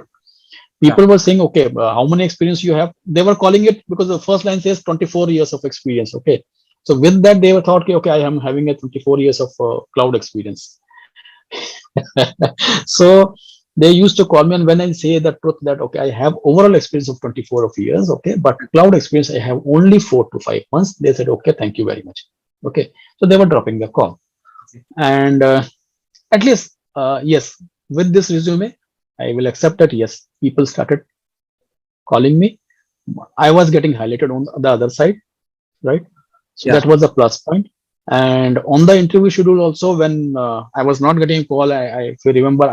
People were saying, okay, how many experience you have? They were calling it, because the first line says 24 years of experience. Okay. So with that, they were thought, okay, I am having a 24 years of cloud experience. So they used to call me, and when I say the truth that, okay, I have overall experience of 24 of years, okay, but cloud experience, I have only 4 to 5 months. They said, okay, thank you very much. Okay. So they were dropping the call. And at least, yes, with this resume, I will accept that, yes, people started calling me. I was getting highlighted on the other side, right? So that was a plus point. And on the interview schedule also, when I was not getting a call, if you remember,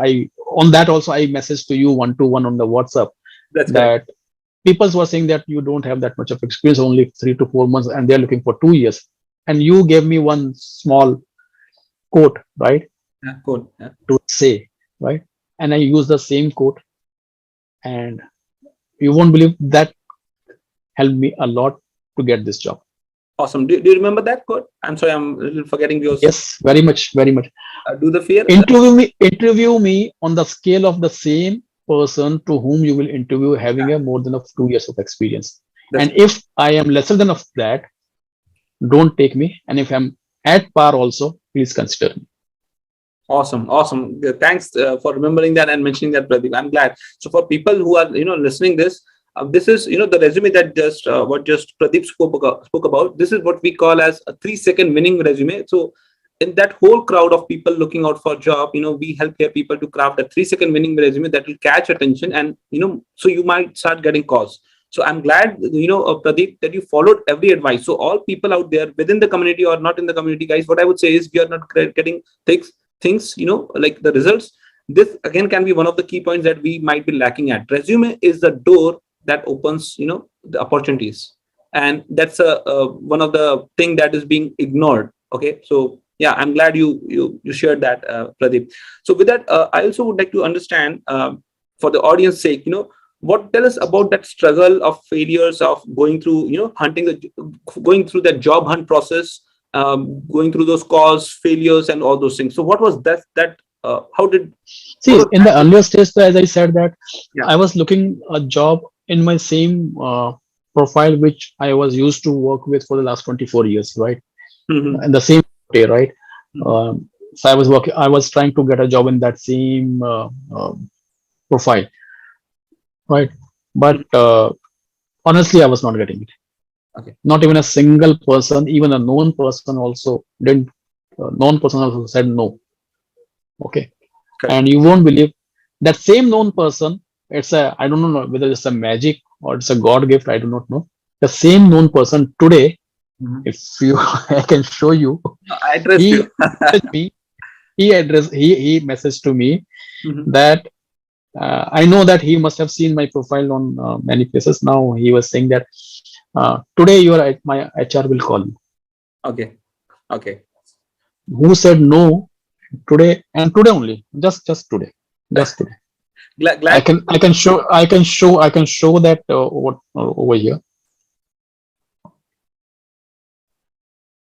on that also I messaged to you 1-to-1 on the WhatsApp. That's that correct. People were saying that you don't have that much of experience, only 3 to 4 months, and they're looking for 2 years. And you gave me one small quote, right? Yeah, quote. Yeah. To say, right? And I use the same quote, and you won't believe that helped me a lot to get this job. Awesome. Do you remember that quote? I'm sorry, I'm a little forgetting yours. Yes, very much, very much. Do the fear. Interview me on the scale of the same person to whom you will interview, having a more than 2 years of experience. That's and if I am lesser than of that, don't take me. And if I'm at par also, please consider me. Awesome, awesome. Thanks for remembering that and mentioning that, Pradeep. I'm glad. So for people who are listening this is the resume that just what just Pradeep spoke about. This is what we call as a 3-second winning resume. So in that whole crowd of people looking out for a job, we help here people to craft a 3-second winning resume that will catch attention, and so you might start getting calls. So I'm glad, Pradeep, that you followed every advice. So all people out there within the community or not in the community, guys, what I would say is we are not getting things, like the results. This again can be one of the key points that we might be lacking at. Resume is the door that opens, the opportunities, and that's one of the thing that is being ignored. Okay, so yeah, I'm glad you shared that, Pradeep. So with that, I also would like to understand, for the audience sake, what tell us about that struggle of failures of going through, going through that job hunt process, going through those calls, failures, and all those things. So what was that? How did See, in the earlier stage, as I said that Yeah. I was looking a job in my same profile, which I was used to work with for the last 24 years, right? Mhm. And the same day, right? Mhm. So I was trying to get a job in that same profile, right? But honestly, I was not getting it. Okay. Not even a single person, even a known person also didn't. Known person also said no. Okay, Correct. and you won't believe that same known person. It's a I don't know whether it's a magic or it's a God gift. I do not know. The same known person today, Mhm. if you I can show you, I trust you. he messaged me. He messaged to me Mhm. that I know that he must have seen my profile on many places. Now he was saying that today my HR will call you. Okay. Okay. Who said no today and today only? Just today. Just today. Glad. I can show that what over here.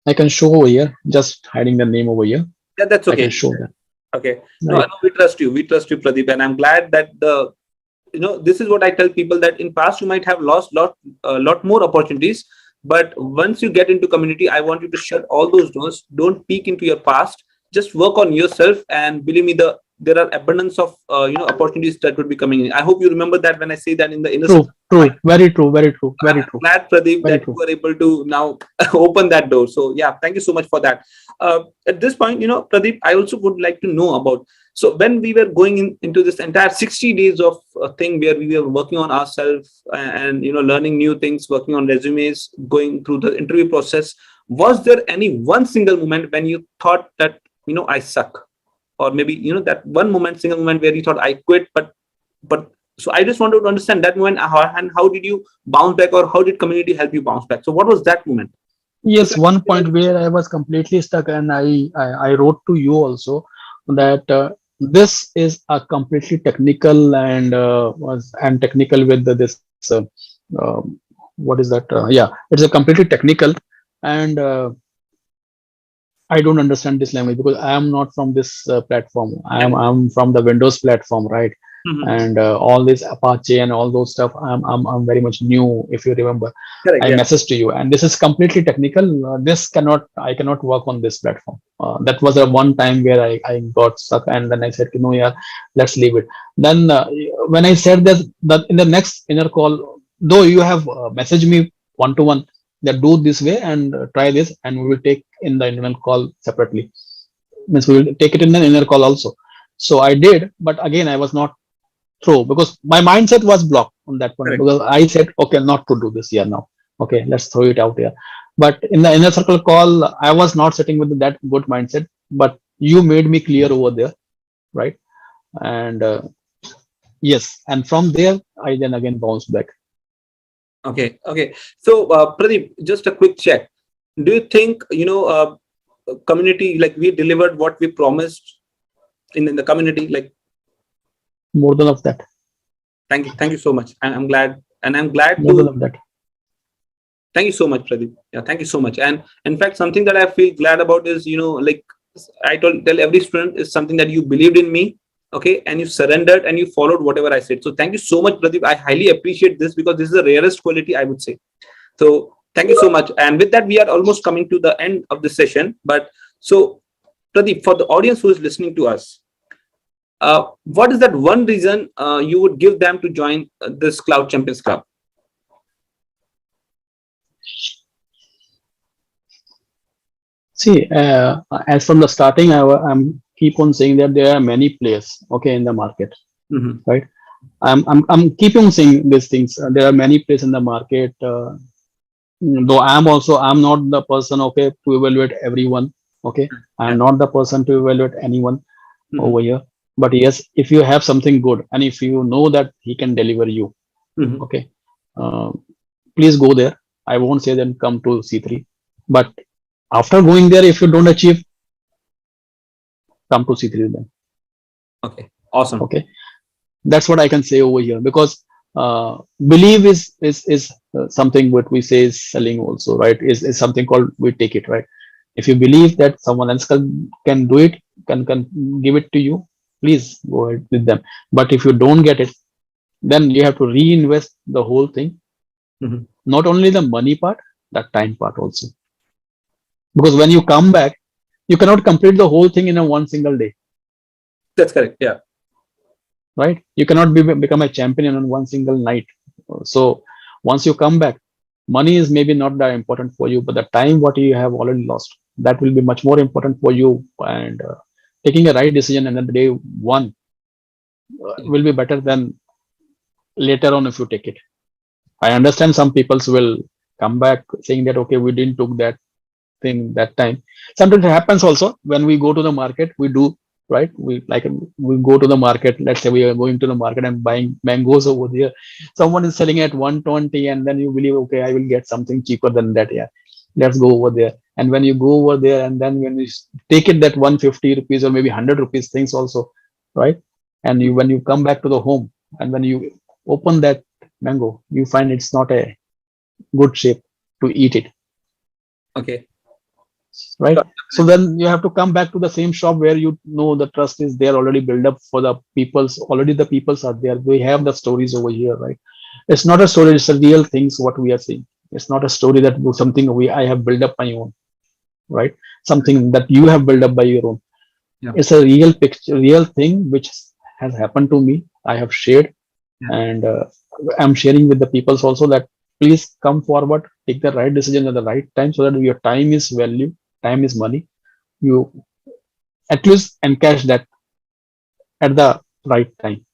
I can show over here. Just hiding the name over here. Yeah, that's I can okay. show that. Okay. No, Right. no, we trust you. We trust you, Pradeep, and I'm glad that this is what I tell people, that in past you might have lost lot more opportunities, but once you get into community, I want you to shut all those doors. Don't peek into your past. Just work on yourself, and believe me, there are abundance of opportunities that would be coming in. I hope you remember that when I say that in the inner True. circle. True. Very true. Very true. I'm Very true. glad, Pradeep, Very that you true. were able to now open that door. So yeah, thank you so much for that. At this point, Pradeep, I also would like to know about. So when we were going into this entire 60 days of thing where we were working on ourselves and learning new things, working on resumes, going through the interview process, was there any one single moment when you thought that I suck, or maybe that one moment, single moment where you thought I quit, but so I just wanted to understand that moment, and how did you bounce back, or how did community help you bounce back? So what was that moment? So Yes, one point where I was completely stuck, and I wrote to you also that this is a completely technical and technical with this what is that? Yeah, it's a completely technical, and I don't understand this language because I am not from this platform. correct. I'm from the Windows platform, right? Mhm. And all this Apache and all those stuff. I'm very much new. If you remember, Correct, I yeah. messaged to you, and this is completely technical. I cannot work on this platform. That was a one time where I got stuck, and then I said, yeah, let's leave it. Then when I said that in the next inner call, though you have messaged me one to one, that do this way and try this, and we will take in the internal call separately. Means we will take it in the inner call also. So I did, but again I was not through because my mindset was blocked on that one Correct. because I said, okay, not to do this here now. Okay, let's throw it out here. But in the inner circle call, I was not sitting with that good mindset. But you made me clear over there, right? And yes, and from there I then again bounced back. Okay. Okay. So Pradeep, just a quick check. Do you think community, like, we delivered what we promised in the community? Like, More than of that. thank you so much. I'm glad, and I'm glad More than to. of that. Thank you so much, Pradeep. Yeah, thank you so much. And in fact, something that I feel glad about is, like I tell every student, is something that you believed in me, okay, and you surrendered and you followed whatever I said. So thank you so much, Pradeep. I highly appreciate this because this is the rarest quality, I would say. So thank you so much. And with that, we are almost coming to the end of the session. But so Pradeep, for the audience who is listening to us, what is that one reason you would give them to join this Cloud Champions Club? See, as from the starting, I'm keep on saying that there are many players, okay, in the market, right? I'm keep on saying these things. There are many players in the market. Though I'm not the person, okay, to evaluate everyone. Okay, I'm not the person to evaluate anyone over here. But yes, if you have something good and if you know that he can deliver you, okay, please go there. I won't say then come to C3, but after going there, if you don't achieve, come to C3 then. Okay, awesome. Okay, that's what I can say over here, because believe is something what we say is selling also, right? Is something called we take it, right? If you believe that someone else can do it, can give it to you, please go ahead with them. But if you don't get it, then you have to reinvest the whole thing. Not only the money part, the time part also. Because when you come back, you cannot complete the whole thing in a one single day. That's correct. Yeah. Right? You cannot become a champion on one single night. So once you come back, money is maybe not that important for you, but the time what you have already lost, that will be much more important for you. And taking a right decision and then the day one will be better than later on if you take it. I understand some people will come back saying that, okay, we didn't took that thing that time. Sometimes it happens also when we go to the market, we do, right? We go to the market. Let's say we are going to the market and buying mangoes over there. Someone is selling at 120 and then you believe, okay, I will get something cheaper than that. Yeah, let's go over there. And when you go over there and then when you take it that 150 rupees or maybe 100 rupees things also, right? And when you come back to the home and when you open that mango, you find it's not a good shape to eat it. Okay. Right. So then you have to come back to the same shop where you know the trust is there already built up for the peoples. Already the peoples are there. We have the stories over here, right? It's not a story, it's a real things what we are seeing. It's not a story that something I have built up my own, right? Something that you have built up by your own. Yeah. It's a real picture, real thing which has happened to me. I have shared, and I'm sharing with the peoples also that please come forward, take the right decision at the right time so that your time is value. Time is money. You at least encash that at the right time.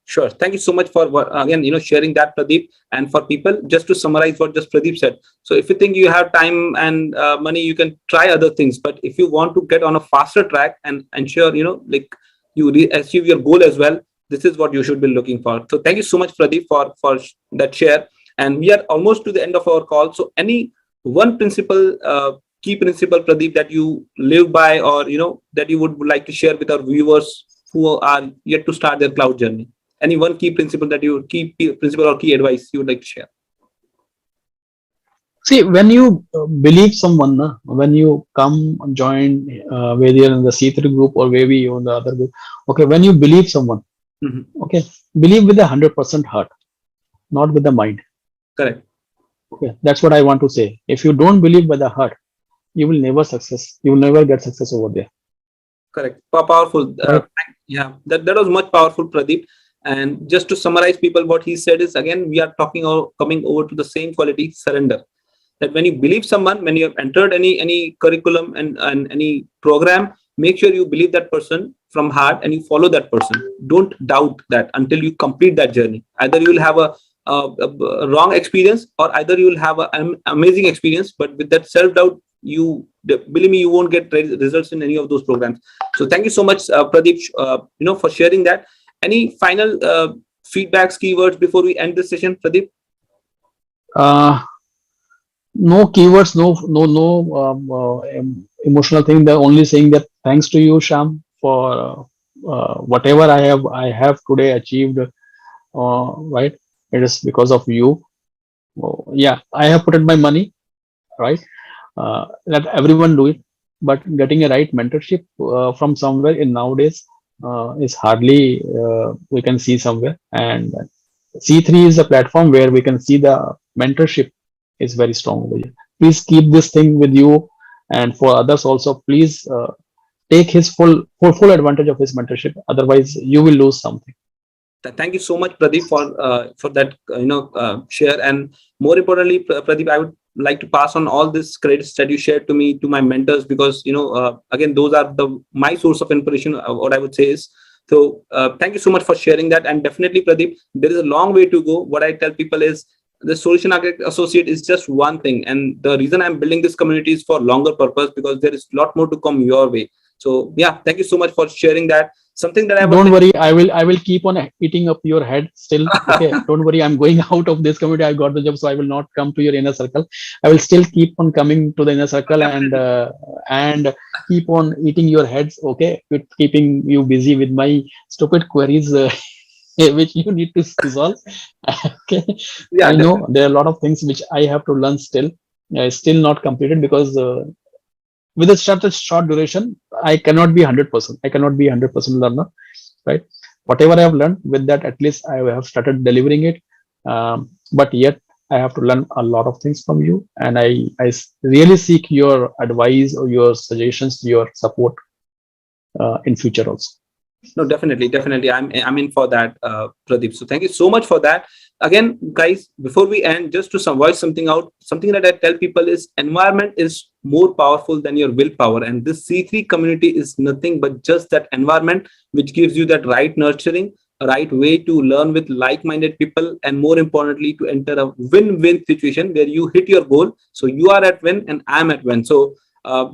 Sure. Thank you so much for again, sharing that, Pradeep. And for people, just to summarize what just Pradeep said. So if you think you have time and money, you can try other things. But if you want to get on a faster track and ensure, you achieve your goal as well, this is what you should be looking for. So thank you so much, Pradeep, for that share. And we are almost to the end of our call. So any one principle, key principle, Pradeep, that you live by or, that you would like to share with our viewers who are yet to start their cloud journey? Any one key principle or key advice you would like to share? See, when you believe someone, when you come join, whether you're in the C3 group or maybe you're in the other group, okay, when you believe someone, okay, believe with 100% heart, not with the mind. Correct. Okay, that's what I want to say. If you don't believe with the heart, you will never success. You will never get success over there. Correct. Powerful. Right. Yeah, that was much powerful, Pradeep. And just to summarize, people, what he said is, again, we are coming over to the same quality, surrender. That when you believe someone, when you have entered any curriculum and any program, make sure you believe that person from heart and you follow that person. Don't doubt that until you complete that journey. Either you will have a wrong experience or either you will have an amazing experience, but with that self-doubt, believe me, you won't get results in any of those programs. So thank you so much, Pradeep, for sharing that. Any final feedbacks, keywords before we end this session, Pradeep? No keywords, no emotional thing. The only saying that thanks to you, Shyam, for whatever I have today achieved. Right, it is because of you. Yeah, I have put in my money, right? Let everyone do it, but getting a right mentorship from somewhere in nowadays is hardly we can see somewhere. And C3 is a platform where we can see the mentorship is very strong over here. Please keep this thing with you, and for others also, please take his full advantage of his mentorship. Otherwise, you will lose something. Thank you so much, Pradeep, for that share. And more importantly, Pradeep, I would like to pass on all this credits that you shared to me, to my mentors, because again, those are my source of inspiration. What I would say is, so thank you so much for sharing that. And definitely, Pradeep, there is a long way to go. What I tell people is, the Solution Architect Associate is just one thing, and the reason I'm building this community is for longer purpose, because there is a lot more to come your way. So yeah, thank you so much for sharing that. Something that Don't worry, I will keep on eating up your head still. Okay, don't worry, I'm going out of this community. I got the job, so I will not come to your inner circle. I will still keep on coming to the inner circle and keep on eating your heads. Okay, with keeping you busy with my stupid queries. Which you need to resolve. Okay, yeah, I know there are a lot of things which I have to learn still. Still not completed, because with such a short duration, I cannot be 100%. I cannot be 100% learner, right? Whatever I have learned, with that, at least I have started delivering it. But yet, I have to learn a lot of things from you, and I really seek your advice or your suggestions, your support in future also. No, definitely. I'm in for that, Pradeep. So thank you so much for that. Again, guys, before we end, just to voice something out, something that I tell people is, environment is more powerful than your willpower. And this C3 community is nothing but just that environment, which gives you that right nurturing, a right way to learn with like-minded people, and more importantly, to enter a win-win situation where you hit your goal. So you are at win and I'm at win. So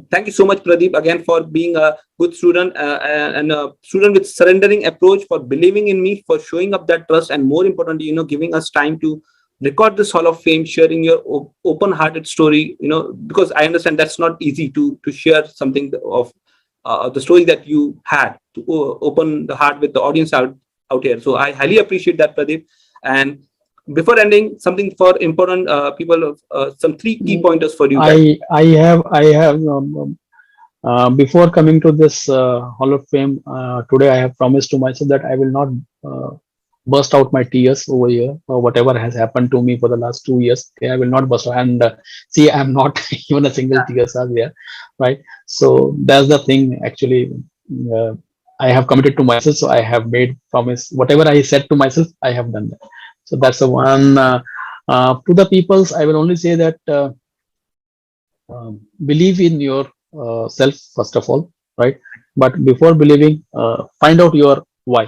thank you so much, Pradeep, again, for being a good student and a student with surrendering approach, for believing in me, for showing up that trust, and more importantly, giving us time to record this Hall of Fame, sharing your open-hearted story, because I understand that's not easy to share something of the story that you had, to open the heart with the audience out here. So I highly appreciate that, Pradeep. And before ending, something for important people, some 3 key pointers for you guys. I have before coming to this Hall of Fame today, I have promised to myself that I will not burst out my tears over here, or whatever has happened to me for the last 2 years. Okay, I will not burst out. And see, I'm not even a single tears are there, right? So that's the thing. Actually, I have committed to myself, so I have made promise. Whatever I said to myself, I have done that. So that's the one. To the peoples, I will only say that believe in your self first of all, right? But before believing, find out your why.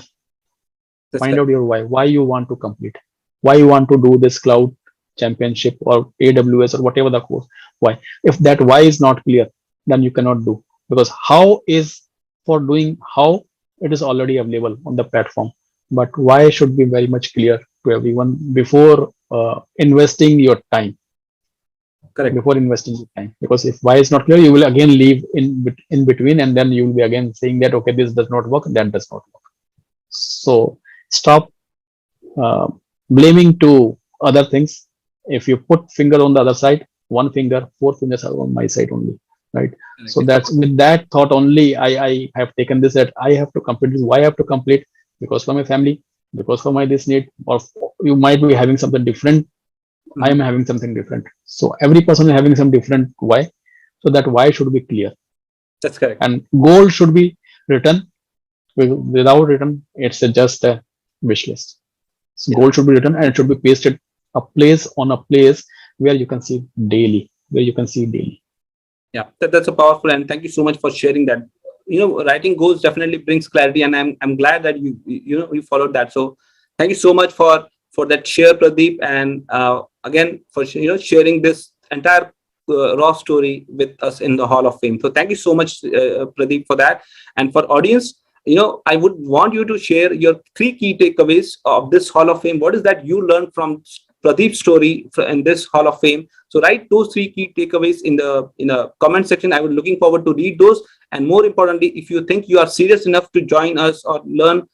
Find out your why you want to complete, why you want to do this cloud championship or AWS or whatever the course. Why? If that why is not clear, then you cannot do, because how is for doing how, it is already available on the platform. But why should be very much clear to everyone before investing your time. Correct. Before investing your time, because if why is not clear, you will again leave in between, and then you will be again saying that, okay, this does not work, that does not work. So stop blaming to other things. If you put finger on the other side, one finger, 4 fingers are on my side only, right? Okay. So that's with that thought only I have taken this, that I have to complete this. Why I have to complete? Because for my family, because for my this need, or you might be having something different. I am having something different. So every person is having some different why. So that why should be clear. That's correct. And goal should be written. Without written, it's just a wish list. So goal should be written, and it should be pasted a place where you can see daily. Yeah, that's a powerful, and thank you so much for sharing that. Writing goals definitely brings clarity, and I'm glad that you followed that. So thank you so much for that share, Pradeep, and again for sharing this entire raw story with us in the Hall of Fame. So thank you so much, Pradeep, for that. And for audience, I would want you to share your 3 key takeaways of this Hall of Fame. What is that you learned from Pradeep's story in this Hall of Fame? So write those 3 key takeaways in the comment section. I would looking forward to read those. And more importantly, if you think you are serious enough to join us or learn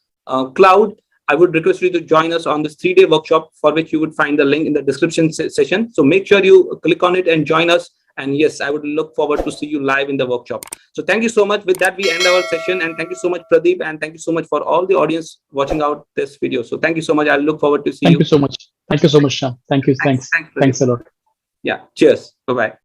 cloud, I would request you to join us on this 3-day workshop, for which you would find the link in the description session. So make sure you click on it and join us. And yes, I would look forward to see you live in the workshop. So thank you so much. With that, we end our session. And thank you so much, Pradeep. And thank you so much for all the audience watching out this video. So thank you so much. I look forward to see you. Thank you so much. Thank you so much, Shyam. Thank you. Thanks a lot. Yeah. Cheers. Bye-bye.